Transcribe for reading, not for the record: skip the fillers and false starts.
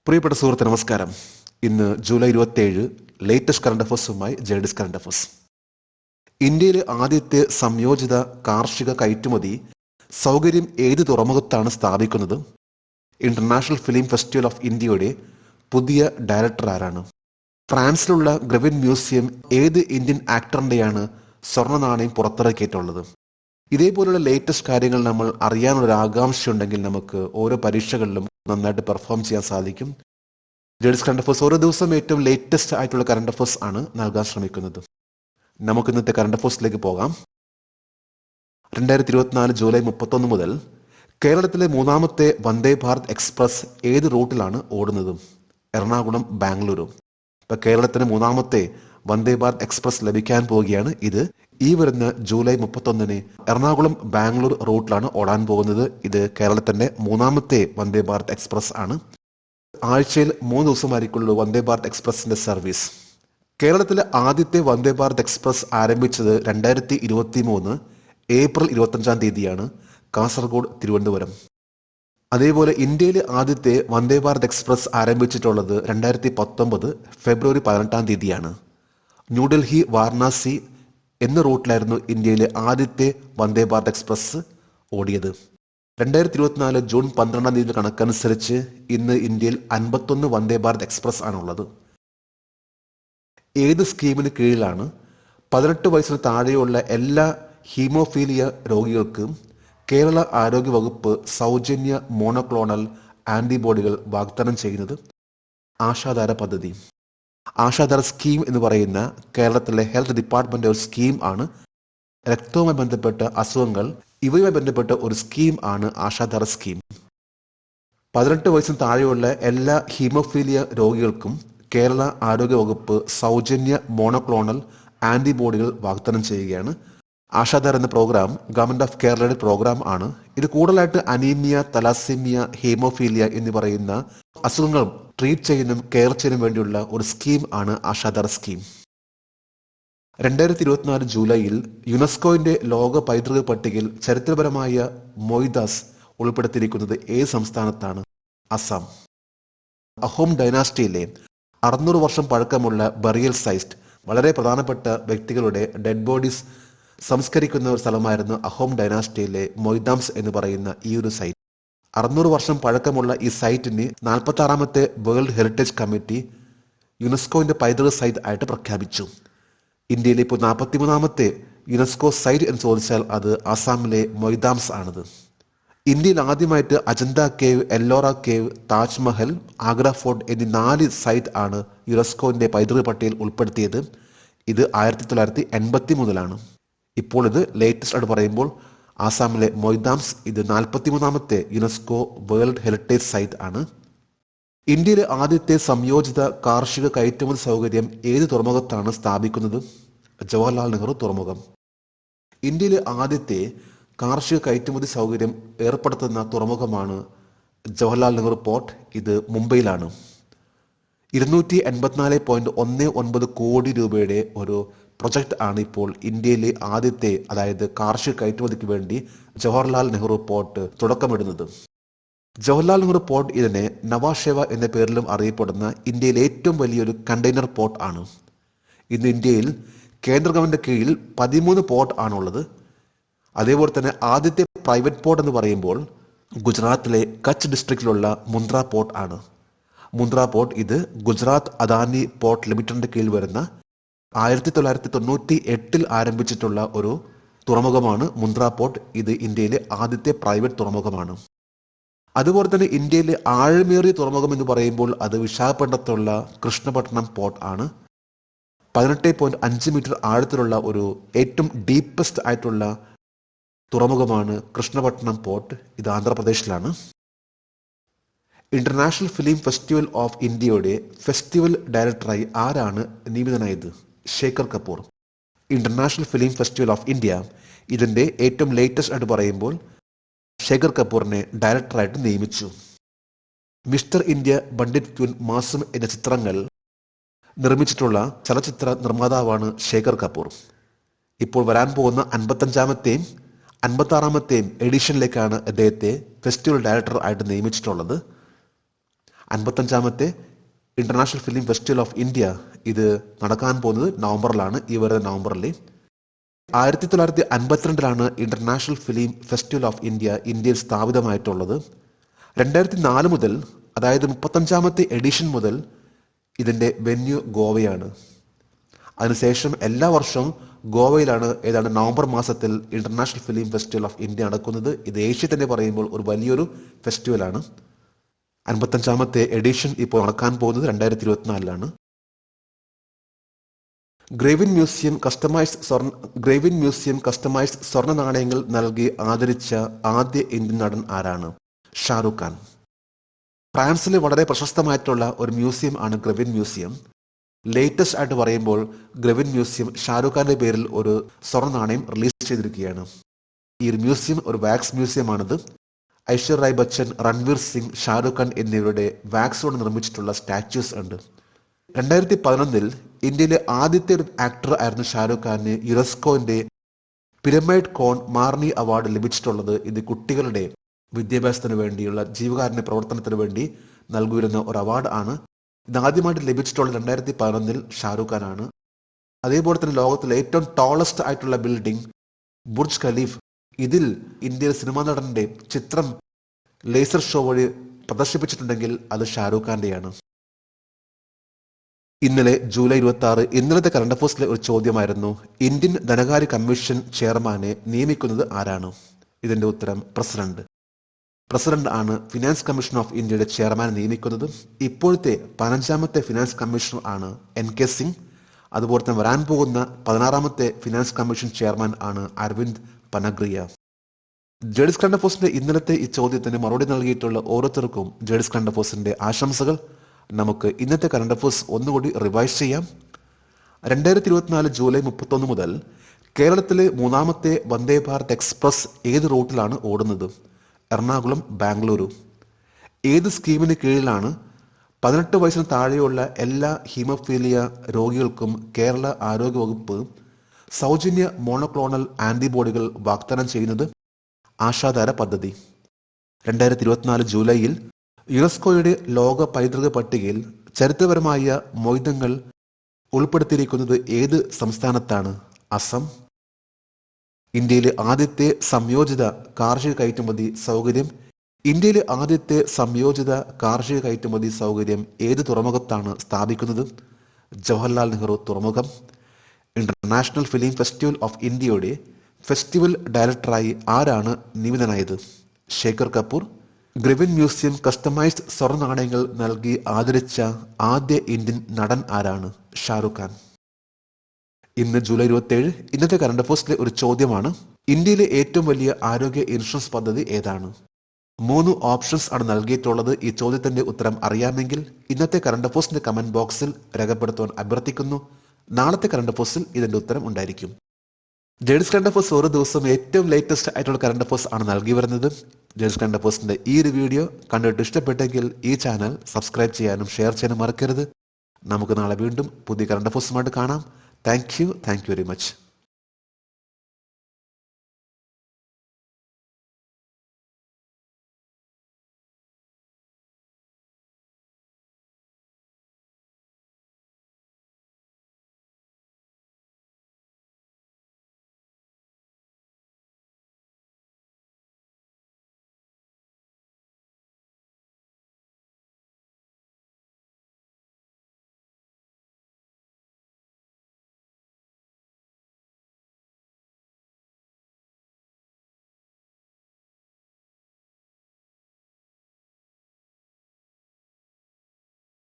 പ്രിയപ്പെട്ട സുഹൃത്ത് നമസ്കാരം. ഇന്ന് ജൂലൈ 27 ലേറ്റസ്റ്റ് കറണ്ട് അഫേഴ്സുമായി ജേഡിസ് കറണ്ട് അഫേഴ്സ്. ഇന്ത്യയിലെ ആദ്യത്തെ സംയോജിത കാർഷിക കയറ്റുമതി സൗകര്യം ഏത് തുറമുഖത്താണ് സ്ഥാപിക്കുന്നത്? ഇന്റർനാഷണൽ ഫിലിം ഫെസ്റ്റിവൽ ഓഫ് ഇന്ത്യയുടെ പുതിയ ഡയറക്ടർ ആരാണ്? ഫ്രാൻസിലുള്ള ഗ്രവിൻ മ്യൂസിയം ഏത് ഇന്ത്യൻ ആക്ടറിന്റെയാണ് സ്വർണ്ണ നാണയം പുറത്തിറക്കിയിട്ടുള്ളത്? ഇതേപോലുള്ള ലേറ്റസ്റ്റ് കാര്യങ്ങൾ നമ്മൾ അറിയാനുള്ളൊരു ആകാംക്ഷയുണ്ടെങ്കിൽ നമുക്ക് ഓരോ പരീക്ഷകളിലും നന്നായിട്ട് പെർഫോം ചെയ്യാൻ സാധിക്കും. ജേഡിസ് കറണ്ട് അഫേഴ്സ് ഓരോ ദിവസം ഏറ്റവും ലേറ്റസ്റ്റ് ആയിട്ടുള്ള കറണ്ട് അഫേഴ്സ് ആണ് നൽകാൻ ശ്രമിക്കുന്നത്. നമുക്ക് ഇന്നത്തെ കറണ്ട് അഫേഴ്സിലേക്ക് പോകാം. 2024 ജൂലൈ 31 മുതൽ കേരളത്തിലെ മൂന്നാമത്തെ വന്ദേ ഭാരത് എക്സ്പ്രസ് ഏത് റൂട്ടിലാണ് ഓടുന്നത്? എറണാകുളം ബാംഗ്ലൂരു. ഇപ്പൊ കേരളത്തിന് മൂന്നാമത്തെ വന്ദേ ഭാരത് എക്സ്പ്രസ് ലഭിക്കാൻ പോവുകയാണ്. ഇത് ഈ വരുന്ന ജൂലൈ 31 എറണാകുളം ബാംഗ്ലൂർ റൂട്ടിലാണ് ഓടാൻ പോകുന്നത്. ഇത് കേരളത്തിന്റെ മൂന്നാമത്തെ വന്ദേ ഭാരത് എക്സ്പ്രസ് ആണ്. ആഴ്ചയിൽ 3 ദിവസമായിരിക്കുള്ളൂ വന്ദേ ഭാരത് എക്സ്പ്രസിന്റെ സർവീസ്. കേരളത്തിലെ ആദ്യത്തെ വന്ദേ ഭാരത് എക്സ്പ്രസ് ആരംഭിച്ചത് 2023 ഏപ്രിൽ 25 തീയതിയാണ്, കാസർഗോഡ് തിരുവനന്തപുരം. അതേപോലെ ഇന്ത്യയിലെ ആദ്യത്തെ വന്ദേ ഭാരത് എക്സ്പ്രസ് ആരംഭിച്ചിട്ടുള്ളത് 2019 ഫെബ്രുവരി 18 തീയതിയാണ്. ന്യൂഡൽഹി വാരണാസി എന്ന റൂട്ടിലായിരുന്നു ഇന്ത്യയിലെ ആദ്യത്തെ വന്ദേ ഭാരത് എക്സ്പ്രസ് ഓടിയത്. 2024 ജൂൺ 12 തീയതി കണക്കനുസരിച്ച് ഇന്ന് ഇന്ത്യയിൽ 51 വന്ദേ ഭാരത് എക്സ്പ്രസ് ആണുള്ളത്. ഏത് സ്കീമിന് കീഴിലാണ് 18 വയസ്സിന് താഴെയുള്ള എല്ലാ ഹീമോഫീലിയ രോഗികൾക്കും കേരള ആരോഗ്യ വകുപ്പ് സൗജന്യ മോണോക്ലോണൽ ആന്റിബോഡികൾ വാഗ്ദാനം ചെയ്യുന്നത്? ആശാധാര പദ്ധതി. ആശാധാര സ്കീം എന്ന് പറയുന്ന കേരളത്തിലെ ഹെൽത്ത് ഡിപ്പാർട്ട്മെന്റ് ഒരു സ്കീം ആണ്. രക്തവുമായി ബന്ധപ്പെട്ട അസുഖങ്ങൾ ഇവയുമായി ബന്ധപ്പെട്ട ഒരു സ്കീം ആണ് ആശാധാര സ്കീം. 18 വയസ്സിന് താഴെയുള്ള എല്ലാ ഹീമോഫീലിയ രോഗികൾക്കും കേരള ആരോഗ്യ വകുപ്പ് സൗജന്യ മോണോക്ലോണൽ ആന്റിബോഡികൾ വാഗ്ദാനം ചെയ്യുകയാണ്. ആശാധാർ എന്ന പ്രോഗ്രാം ഗവൺമെന്റ് ഓഫ് കേരളയുടെ പ്രോഗ്രാം ആണ്. ഇത് കൂടുതലായിട്ട് അനീമിയ, തലാസീമിയ, ഹീമോഫീലിയ എന്ന് പറയുന്ന അസുഖങ്ങൾ ട്രീറ്റ് ചെയ്യാനും കെയർ ചെയ്യാനും വേണ്ടിയുള്ള ഒരു സ്കീം ആണ് ആശാധാർ സ്കീം. 2024 ജൂലൈയിൽ യുനെസ്കോയുടെ ലോക പൈതൃക പട്ടികയിൽ ചരിത്രപരമായ മൊയ്ദാസ് ഉൾപ്പെടുത്തിയിരിക്കുന്നത് ഏത് സംസ്ഥാനത്താണ്? അസം. അഹോം ഡൈനാസ്റ്റിയിലെ 600 വർഷം പഴക്കമുള്ള ബറിയൽ സൈറ്റ്, വളരെ പ്രധാനപ്പെട്ട വ്യക്തികളുടെ ഡെഡ് ബോഡീസ് സംസ്കരിക്കുന്ന ഒരു സ്ഥലമായിരുന്നു അഹോം ഡൈനാസ്റ്റിയിലെ മൊയ്ദാംസ് എന്ന് പറയുന്ന ഈ ഒരു സൈറ്റ്. 600 വർഷം പഴക്കമുള്ള ഈ സൈറ്റിന് 46ാമത്തെ വേൾഡ് ഹെറിറ്റേജ് കമ്മിറ്റി യുനെസ്കോന്റെ പൈതൃക സൈറ്റ് ആയിട്ട് പ്രഖ്യാപിച്ചു. ഇന്ത്യയിലെ ഇപ്പോൾ 43ാമത്തെ യുനെസ്കോ സൈറ്റ് എന്ന് ചോദിച്ചാൽ അത് ആസാമിലെ മൊയ്ദാംസ് ആണത്. ഇന്ത്യയിൽ ആദ്യമായിട്ട് Ajanta cave, Ellora cave, Taj Mahal, Agra fort എന്നീ 4 സൈറ്റ് ആണ് യുനെസ്കോന്റെ പൈതൃക പട്ടികയിൽ ഉൾപ്പെടുത്തിയത്. ഇത് 1983 ഇപ്പോൾ ഇത് ലേറ്റസ്റ്റ് ആയിട്ട് പറയുമ്പോൾ ആസാമിലെ മൊയ്ദാംസ് ഇത് 43ാമത്തെ യുനെസ്കോ വേൾഡ് ഹെറിറ്റേജ് സൈറ്റ് ആണ്. ഇന്ത്യയിലെ ആദ്യത്തെ സംയോജിത കാർഷിക കയറ്റുമതി സൗകര്യം ഏത് തുറമുഖത്താണ് സ്ഥാപിക്കുന്നത്? ജവഹർലാൽ നെഹ്റു തുറമുഖം. ഇന്ത്യയിലെ ആദ്യത്തെ കാർഷിക കയറ്റുമതി സൗകര്യം ഏർപ്പെടുത്തുന്ന തുറമുഖമാണ് ജവഹർലാൽ നെഹ്റു പോർട്ട്. ഇത് മുംബൈയിലാണ്. 284.19 കോടി രൂപയുടെ ഒരു പ്രൊജക്ട് ആണ് ഇപ്പോൾ ഇന്ത്യയിലെ ആദ്യത്തെ, അതായത് കാർഷിക കയറ്റുമതിക്ക് വേണ്ടി ജവഹർലാൽ നെഹ്റു പോർട്ട് തുടക്കമിടുന്നത്. ജവഹർലാൽ നെഹ്റു പോർട്ട് ഇതിനെ നവാഷേവ എന്ന പേരിലും അറിയപ്പെടുന്ന ഇന്ത്യയിലെ ഏറ്റവും വലിയൊരു കണ്ടെയ്നർ പോർട്ട് ആണ്. ഇന്ന് ഇന്ത്യയിൽ കേന്ദ്ര ഗവൺമെന്റ് കീഴിൽ 13 പോർട്ട് ആണുള്ളത്. അതേപോലെ തന്നെ ആദ്യത്തെ പ്രൈവറ്റ് പോർട്ട് എന്ന് പറയുമ്പോൾ ഗുജറാത്തിലെ കച്ച് ഡിസ്ട്രിക്റ്റിലുള്ള മുന്ദ്ര പോർട്ട് ആണ്. മുന്ദ്ര പോർട്ട് ഇത് ഗുജറാത്ത് അദാനി പോർട്ട് ലിമിറ്റഡിന്റെ കീഴിൽ വരുന്ന 1998 ആരംഭിച്ചിട്ടുള്ള ഒരു തുറമുഖമാണ് മുന്ദ്ര പോർട്ട്. ഇത് ഇന്ത്യയിലെ ആദ്യത്തെ പ്രൈവറ്റ് തുറമുഖമാണ്. അതുപോലെ തന്നെ ഇന്ത്യയിലെ ആഴമേറിയ തുറമുഖം എന്ന് പറയുമ്പോൾ അത് വിശാഖപട്ടണത്തുള്ള കൃഷ്ണപട്ടണം പോർട്ട് ആണ്. 18.5 മീറ്റർ ആഴത്തിലുള്ള ഒരു ഏറ്റവും ഡീപ്പസ്റ്റ് ആയിട്ടുള്ള തുറമുഖമാണ് കൃഷ്ണപട്ടണം പോർട്ട്. ഇത് ആന്ധ്രാപ്രദേശിലാണ്. ഇന്റർനാഷണൽ ഫിലിം ഫെസ്റ്റിവൽ ഓഫ് ഇന്ത്യയുടെ ഫെസ്റ്റിവൽ ഡയറക്ടറായി ആരാണ് നിയമിതനായത്? Shekhar Kapur. International film festival of India ഇതിന്റെ ഏറ്റവും ലേറ്റസ്റ്റ് ആയിട്ട് പറയുമ്പോൾ ശേഖർ കപൂറിനെ ഡയറക്ടറായിട്ട് നിയമിച്ചു. മിസ്റ്റർ ഇന്ത്യ, ബണ്ഡിറ്റ് ക്യൂൻ, മാസം എന്ന ചിത്രങ്ങൾ നിർമ്മിച്ചിട്ടുള്ള ചലച്ചിത്ര നിർമ്മാതാവാണ് ശേഖർ കപൂർ. ഇപ്പോൾ വരാൻ പോകുന്ന 55ാമത്തെയും 56ാമത്തെയും എഡിഷനിലേക്കാണ് അദ്ദേഹത്തെ ഫെസ്റ്റിവൽ ഡയറക്ടർ ആയിട്ട് നിയമിച്ചിട്ടുള്ളത്. 55ാമത്തെ international film festival of India ഇത് നടക്കാൻ പോകുന്നത് നവംബറിലാണ്, ഈ വരുന്ന നവംബറിൽ. 1952 international film festival of India ഇന്ത്യയിൽ സ്ഥാപിതമായിട്ടുള്ളത്. 2004 മുതൽ, അതായത് 35ാമത്തെ എഡിഷൻ മുതൽ ഇതിൻ്റെ വെന്യൂ ഗോവയാണ്. അതിനുശേഷം എല്ലാ വർഷവും ഗോവയിലാണ് ഏതാണ്ട് നവംബർ മാസത്തിൽ international film festival of India നടക്കുന്നത്. ഇത് ഏഷ്യ തന്നെ പറയുമ്പോൾ ഒരു വലിയൊരു ഫെസ്റ്റിവലാണ്. 55ാമത്തെ എഡിഷൻ ഇപ്പോൾ നടക്കാൻ പോകുന്നത് 2024 ഗ്രേവിൻ മ്യൂസിയം കസ്റ്റമൈസ്ഡ് സ്വർണ്ണ നാണയങ്ങൾ നൽകി ആദരിച്ച ആദ്യ ഇന്ത്യൻ നടൻ ആരാണ്? ഷാരൂഖ് ഖാൻ. ഫ്രാൻസിലെ വളരെ പ്രശസ്തമായിട്ടുള്ള ഒരു മ്യൂസിയം ആണ് ഗ്രേവിൻ മ്യൂസിയം. ലേറ്റസ്റ്റ് ആയിട്ട് പറയുമ്പോൾ ഗ്രേവിൻ മ്യൂസിയം ഷാരൂഖ് ഖാന്റെ പേരിൽ ഒരു സ്വർണ്ണ നാണയം റിലീസ് ചെയ്തിരിക്കുകയാണ്. ഈ ഒരു മ്യൂസിയം ഒരു വാക്സ് മ്യൂസിയമാണിത്. ഐശ്വര്യ റായ് ബച്ചൻ, രൺവീർ സിംഗ്, ഷാരൂഖ് ഖാൻ എന്നിവരുടെ വാക്സ് കൊണ്ട് നിർമ്മിച്ചിട്ടുള്ള സ്റ്റാച്യൂസ് ഉണ്ട്. 2011 ഇന്ത്യയിലെ ആദ്യത്തെ ഒരു ആക്ടർ ആയിരുന്നു ഷാരൂഖ് ഖാന് യുനെസ്കോന്റെ പിരമിഡ് കോൺ മാർണി അവാർഡ് ലഭിച്ചിട്ടുള്ളത്. ഇത് കുട്ടികളുടെ വിദ്യാഭ്യാസത്തിന് വേണ്ടിയുള്ള ജീവകാരുണ്യ പ്രവർത്തനത്തിന് വേണ്ടി നൽകിയിരുന്ന ഒരു അവാർഡ് ആണ്. ഇതാദ്യമായിട്ട് ലഭിച്ചിട്ടുള്ളത് 2011 ഷാരൂഖ് ഖാനാണ്. അതേപോലെ തന്നെ ലോകത്തിലെ ഏറ്റവും ടോളസ്റ്റ് ആയിട്ടുള്ള ബിൽഡിംഗ് ബുർജ് ഖലീഫ്, ഇതിൽ ഇന്ത്യയിലെ സിനിമാ നടന്റെ ചിത്രം ലേസർ ഷോ വഴി പ്രദർശിപ്പിച്ചിട്ടുണ്ടെങ്കിൽ അത് ഷാരൂഖ് ഖാന്റെയാണ്. ഇന്നലെ ജൂലൈ 26 ഇന്നലത്തെ കറണ്ട് അഫയേഴ്സിലെ ഒരു ചോദ്യമായിരുന്നു, ഇന്ത്യൻ ധനകാര്യ കമ്മീഷൻ ചെയർമാനെ നിയമിക്കുന്നത് ആരാണ്? ഇതിന്റെ ഉത്തരം പ്രസിഡന്റ് ആണ് ഫിനാൻസ് കമ്മീഷൻ ഓഫ് ഇന്ത്യയുടെ ചെയർമാനെ നിയമിക്കുന്നത്. ഇപ്പോഴത്തെ 15ാമത്തെ ഫിനാൻസ് കമ്മീഷണർ ആണ് NK സിംഗ്. അതുപോലെ തന്നെ വരാൻ പോകുന്ന 16ാമത്തെ ഫിനാൻസ് കമ്മീഷൻ ചെയർമാൻ ആണ് അരവിന്ദ് പനഗ്രിയ. ജേഡിസ് കറണ്ട് അഫയേഴ്സിന്റെ ഇന്നലത്തെ ഈ ചോദ്യത്തിന് മറുപടി നൽകിയിട്ടുള്ള ഓരോരുത്തർക്കും ജേഡിസ് കറണ്ട് അഫയേഴ്സിന്റെ ആശംസകൾ. നമുക്ക് ഇന്നത്തെ കറണ്ട് അഫയേഴ്സ് ഒന്നുകൂടി റിവൈസ് ചെയ്യാം. 2024 ജൂലൈ 31 മുതൽ കേരളത്തിലെ 3ാമത്തെ വന്ദേ ഭാരത് എക്സ്പ്രസ് ഏത് റൂട്ടിലാണ് ഓടുന്നത്? എറണാകുളം ബാംഗ്ലൂരു. ഏത് സ്കീമിന് കീഴിലാണ് 18 വയസ്സിന് താഴെയുള്ള എല്ലാ ഹീമോഫീലിയ രോഗികൾക്കും കേരള ആരോഗ്യവകുപ്പ് സൗജന്യ മോണോക്ലോണൽ ആന്റിബോഡികൾ വാഗ്ദാനം ചെയ്യുന്നത്? ആശാധാര പദ്ധതി. 2024 ജൂലൈയിൽ യുനെസ്കോയുടെ ലോക പൈതൃക പട്ടികയിൽ ചരിത്രപരമായ മൊയ്തങ്ങൾ ഉൾപ്പെടുത്തിയിരിക്കുന്നത് ഏത് സംസ്ഥാനത്താണ്? അസം. ഇന്ത്യയിലെ ആദ്യത്തെ സംയോജിത കാർഷിക കയറ്റുമതി സൗകര്യം ഏത് തുറമുഖത്താണ് സ്ഥാപിക്കുന്നത്? ജവഹർലാൽ നെഹ്റു തുറമുഖം. ഇന്റർനാഷണൽ ഫിലിം ഫെസ്റ്റിവൽ ഓഫ് ഇന്ത്യയുടെ ഫെസ്റ്റിവൽ ഡയറക്ടറായി ആരാണ് നിയമിതനായത്? ശേഖർ കപൂർ. ഗ്രേവിൻ മ്യൂസിയം കസ്റ്റമൈസ്ഡ് സ്വർണ്ണ നാണയങ്ങൾ നൽകി ആദരിച്ച ആദ്യ ഇന്ത്യൻ നടൻ ആരാണ്? ഷാരൂഖ് ഖാൻ. ഇന്ന് ജൂലൈ 27 ഇന്നത്തെ കറണ്ട് അഫയേഴ്സിലെ ഒരു ചോദ്യമാണ്, ഇന്ത്യയിലെ ഏറ്റവും വലിയ ആരോഗ്യ ഇൻഷുറൻസ് പദ്ധതി ഏതാണ്? 3 ഓപ്ഷൻസ് ആണ് നൽകിയിട്ടുള്ളത്. ഈ ചോദ്യത്തിന്റെ ഉത്തരം അറിയാമെങ്കിൽ ഇന്നത്തെ കറണ്ട് അഫയേഴ്സിന്റെ കമന്റ് ബോക്സിൽ രേഖപ്പെടുത്തുവാൻ അഭ്യർത്ഥിക്കുന്നു. നാളത്തെ കറണ്ട് അഫയേഴ്സിൽ ഇതിന്റെ ഉത്തരം ഉണ്ടായിരിക്കും. ജേഡിസ് കറണ്ട് അഫയേഴ്സ് ഓരോ ദിവസവും ഏറ്റവും ലേറ്റസ്റ്റ് ആയിട്ടുള്ള കറണ്ട് അഫയേഴ്സ് ആണ് നൽകി വരുന്നത്. ജേഡിസ് കറണ്ട് അഫയേഴ്സിന്റെ ഈ ഒരു വീഡിയോ കണ്ടിട്ട് ഇഷ്ടപ്പെട്ടെങ്കിൽ ഈ ചാനൽ സബ്സ്ക്രൈബ് ചെയ്യാനും ഷെയർ ചെയ്യാനും മറക്കരുത്. നമുക്ക് നാളെ വീണ്ടും പുതിയ കറണ്ട് അഫയേഴ്സുമായിട്ട് കാണാം. Thank you very much.